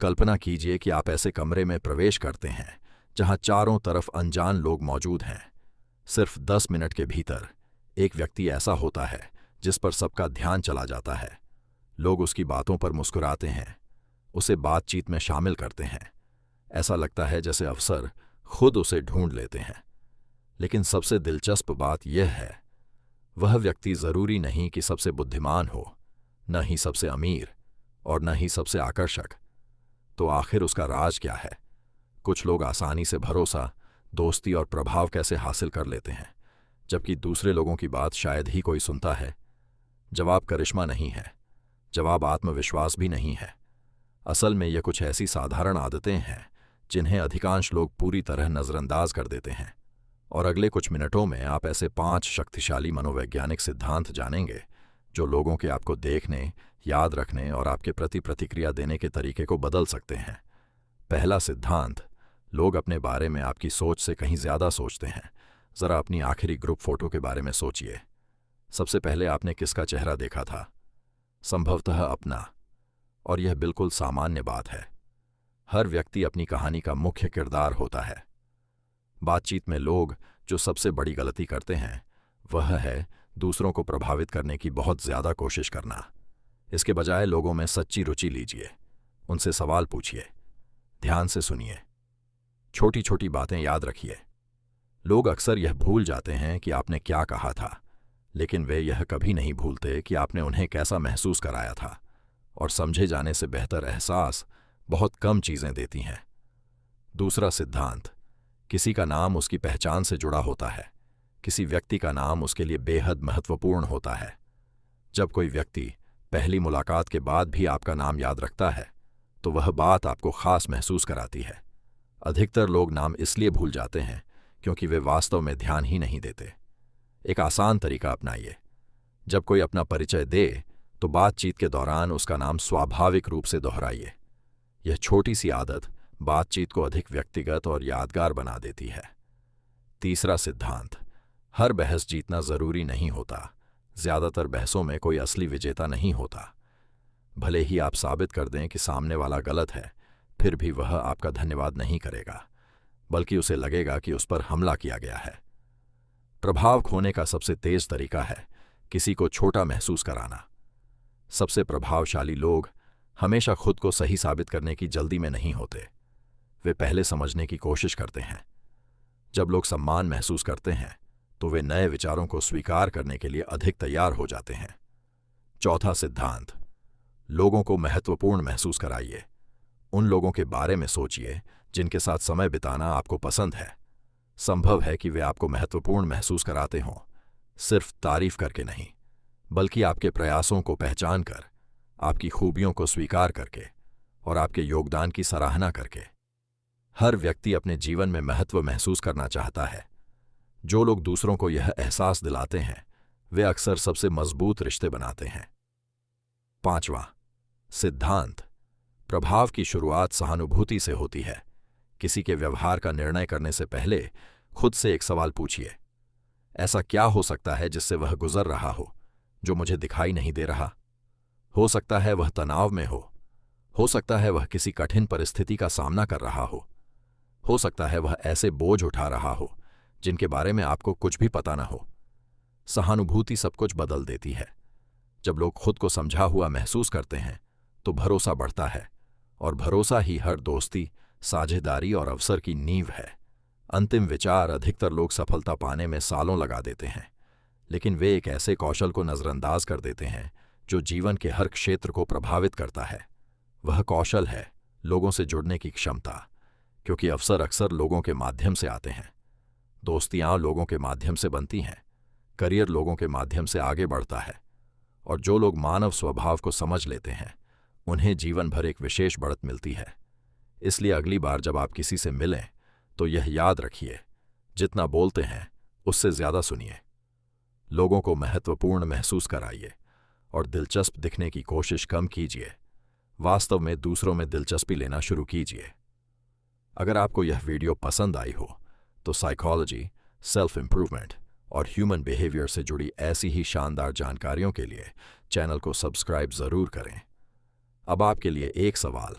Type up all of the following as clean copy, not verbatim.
कल्पना कीजिए कि आप ऐसे कमरे में प्रवेश करते हैं जहां चारों तरफ अनजान लोग मौजूद हैं। सिर्फ 10 मिनट के भीतर एक व्यक्ति ऐसा होता है जिस पर सबका ध्यान चला जाता है। लोग उसकी बातों पर मुस्कुराते हैं, उसे बातचीत में शामिल करते हैं। ऐसा लगता है जैसे अफसर खुद उसे ढूंढ लेते हैं। लेकिन सबसे दिलचस्प बात यह है, वह व्यक्ति जरूरी नहीं कि सबसे बुद्धिमान हो, न ही सबसे अमीर और न ही सबसे आकर्षक। तो आखिर उसका राज क्या है? कुछ लोग आसानी से भरोसा, दोस्ती और प्रभाव कैसे हासिल कर लेते हैं, जबकि दूसरे लोगों की बात शायद ही कोई सुनता है। जवाब करिश्मा नहीं है, जवाब आत्मविश्वास भी नहीं है। असल में ये कुछ ऐसी साधारण आदतें हैं जिन्हें अधिकांश लोग पूरी तरह नजरअंदाज कर देते हैं। और अगले कुछ मिनटों में आप ऐसे 5 शक्तिशाली मनोवैज्ञानिक सिद्धांत जानेंगे जो लोगों के आपको देखने, याद रखने और आपके प्रति प्रतिक्रिया देने के तरीके को बदल सकते हैं। पहला सिद्धांत, लोग अपने बारे में आपकी सोच से कहीं ज्यादा सोचते हैं। जरा अपनी आखिरी ग्रुप फोटो के बारे में सोचिए। सबसे पहले आपने किसका चेहरा देखा था? संभवतः अपना। और यह बिल्कुल सामान्य बात है। हर व्यक्ति अपनी कहानी का मुख्य किरदार होता है। बातचीत में लोग जो सबसे बड़ी गलती करते हैं वह है दूसरों को प्रभावित करने की बहुत ज्यादा कोशिश करना। इसके बजाय लोगों में सच्ची रुचि लीजिए, उनसे सवाल पूछिए, ध्यान से सुनिए, छोटी छोटी बातें याद रखिए। लोग अक्सर यह भूल जाते हैं कि आपने क्या कहा था, लेकिन वे यह कभी नहीं भूलते कि आपने उन्हें कैसा महसूस कराया था। और समझे जाने से बेहतर एहसास बहुत कम चीजें देती हैं। दूसरा सिद्धांत, किसी का नाम उसकी पहचान से जुड़ा होता है, किसी व्यक्ति का नाम उसके लिए बेहद महत्वपूर्ण होता है। जब कोई व्यक्ति पहली मुलाकात के बाद भी आपका नाम याद रखता है तो वह बात आपको खास महसूस कराती है। अधिकतर लोग नाम इसलिए भूल जाते हैं क्योंकि वे वास्तव में ध्यान ही नहीं देते। एक आसान तरीका अपनाइए। जब कोई अपना परिचय दे तो बातचीत के दौरान उसका नाम स्वाभाविक रूप से दोहराइए। यह छोटी सी आदत बातचीत को अधिक व्यक्तिगत और यादगार बना देती है। तीसरा सिद्धांत, हर बहस जीतना जरूरी नहीं होता। ज्यादातर बहसों में कोई असली विजेता नहीं होता। भले ही आप साबित कर दें कि सामने वाला गलत है, फिर भी वह आपका धन्यवाद नहीं करेगा, बल्कि उसे लगेगा कि उस पर हमला किया गया है। प्रभाव खोने का सबसे तेज तरीका है किसी को छोटा महसूस कराना। सबसे प्रभावशाली लोग हमेशा खुद को सही साबित करने की जल्दी में नहीं होते। वे पहले समझने की कोशिश करते हैं। जब लोग सम्मान महसूस करते हैं तो वे नए विचारों को स्वीकार करने के लिए अधिक तैयार हो जाते हैं। चौथा सिद्धांत, लोगों को महत्वपूर्ण महसूस कराइए। उन लोगों के बारे में सोचिए जिनके साथ समय बिताना आपको पसंद है। संभव है कि वे आपको महत्वपूर्ण महसूस कराते हों, सिर्फ तारीफ करके नहीं, बल्कि आपके प्रयासों को पहचान कर, आपकी खूबियों को स्वीकार करके और आपके योगदान की सराहना करके। हर व्यक्ति अपने जीवन में महत्व महसूस करना चाहता है। जो लोग दूसरों को यह एहसास दिलाते हैं वे अक्सर सबसे मजबूत रिश्ते बनाते हैं। पांचवां सिद्धांत, प्रभाव की शुरुआत सहानुभूति से होती है। किसी के व्यवहार का निर्णय करने से पहले खुद से एक सवाल पूछिए, ऐसा क्या हो सकता है जिससे वह गुजर रहा हो जो मुझे दिखाई नहीं दे रहा? हो सकता है वह तनाव में हो सकता है वह किसी कठिन परिस्थिति का सामना कर रहा हो सकता है वह ऐसे बोझ उठा रहा हो जिनके बारे में आपको कुछ भी पता न हो। सहानुभूति सब कुछ बदल देती है। जब लोग खुद को समझा हुआ महसूस करते हैं तो भरोसा बढ़ता है, और भरोसा ही हर दोस्ती, साझेदारी और अवसर की नींव है। अंतिम विचार, अधिकतर लोग सफलता पाने में सालों लगा देते हैं, लेकिन वे एक ऐसे कौशल को नजरअंदाज कर देते हैं जो जीवन के हर क्षेत्र को प्रभावित करता है। वह कौशल है लोगों से जुड़ने की क्षमता, क्योंकि अवसर अक्सर लोगों के माध्यम से आते हैं। दोस्तियां लोगों के माध्यम से बनती हैं, करियर लोगों के माध्यम से आगे बढ़ता है, और जो लोग मानव स्वभाव को समझ लेते हैं उन्हें जीवन भर एक विशेष बढ़त मिलती है। इसलिए अगली बार जब आप किसी से मिलें तो यह याद रखिए, जितना बोलते हैं उससे ज्यादा सुनिए। लोगों को महत्वपूर्ण महसूस कराइए और दिलचस्प दिखने की कोशिश कम कीजिए। वास्तव में दूसरों में दिलचस्पी लेना शुरू कीजिए। अगर आपको यह वीडियो पसंद आई हो तो साइकोलॉजी, सेल्फ इंप्रूवमेंट और ह्यूमन बिहेवियर से जुड़ी ऐसी ही शानदार जानकारियों के लिए चैनल को सब्सक्राइब जरूर करें। अब आपके लिए एक सवाल,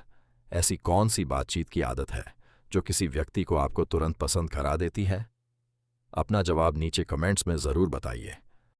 ऐसी कौन सी बातचीत की आदत है जो किसी व्यक्ति को आपको तुरंत पसंद करा देती है? अपना जवाब नीचे कमेंट्स में ज़रूर बताइए।